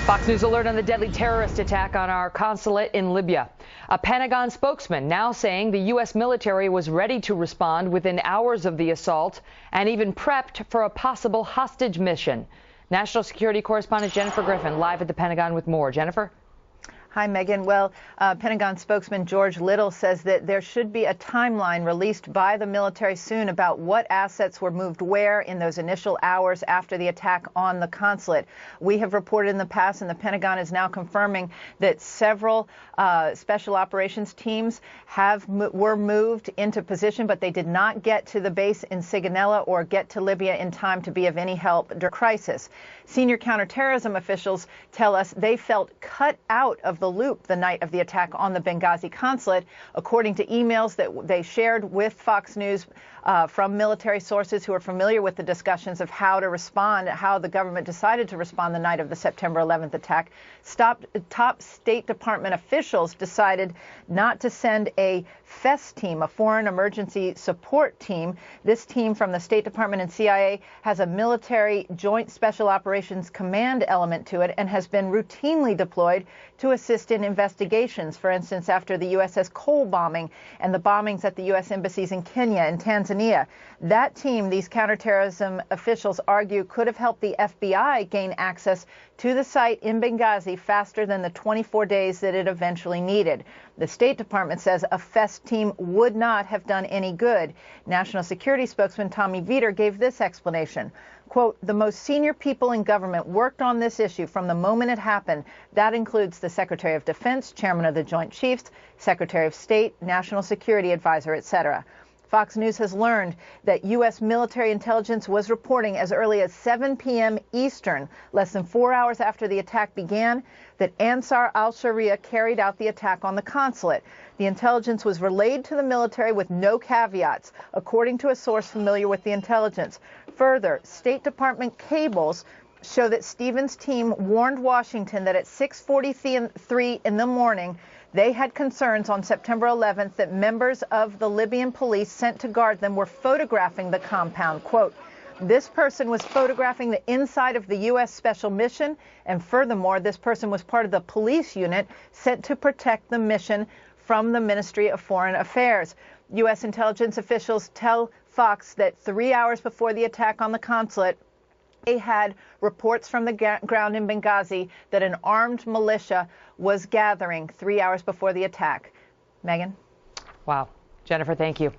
Fox News alert on the deadly terrorist attack on our consulate in Libya. A Pentagon spokesman now saying the U.S. military was ready to respond within hours of the assault and even prepped for a possible hostage mission. National security correspondent Jennifer Griffin live at the Pentagon with more. Jennifer? Hi, Megan. Well, Pentagon spokesman George Little says that there should be a timeline released by the military soon about what assets were moved where in those initial hours after the attack on the consulate. We have reported in the past, and the Pentagon is now confirming that several special operations teams were moved into position, but they did not get to the base in Sigonella or get to Libya in time to be of any help during the crisis. Senior counterterrorism officials tell us they felt cut out of the loop the night of the attack on the Benghazi consulate, according to emails that they shared with Fox News from military sources who are familiar with the discussions of how to respond, how the government decided to respond the night of the September 11th attack. Top State Department officials decided not to send a FES team, a Foreign Emergency Support Team. This team from the State Department and CIA has a military Joint Special Operations Command element to it and has been routinely deployed to assist in investigations, for instance, after the USS Cole bombing and the bombings at the U.S. embassies in Kenya and Tanzania. That team, these counterterrorism officials argue, could have helped the FBI gain access to the site in Benghazi faster than the 24 days that it eventually needed. The State Department says a FES team would not have done any good. National Security spokesman Tommy Vietor gave this explanation. Quote, the most senior people in government worked on this issue from the moment it happened. That includes the Secretary of Defense, Chairman of the Joint Chiefs, Secretary of State, National Security Advisor, etc. Fox News has learned that U.S. military intelligence was reporting as early as 7 p.m. Eastern, less than 4 hours after the attack began, that Ansar al-Sharia carried out the attack on the consulate. The intelligence was relayed to the military with no caveats, according to a source familiar with the intelligence. Further, State Department cables show that Stevens' team warned Washington that at 6:43 in the morning, they had concerns on September 11th that members of the Libyan police sent to guard them were photographing the compound. Quote, this person was photographing the inside of the U.S. special mission, and furthermore, this person was part of the police unit sent to protect the mission from the Ministry of Foreign Affairs. U.S. intelligence officials tell Fox that 3 hours before the attack on the consulate, they had reports from the ground in Benghazi that an armed militia was gathering 3 hours before the attack. Megan? Wow. Jennifer, thank you.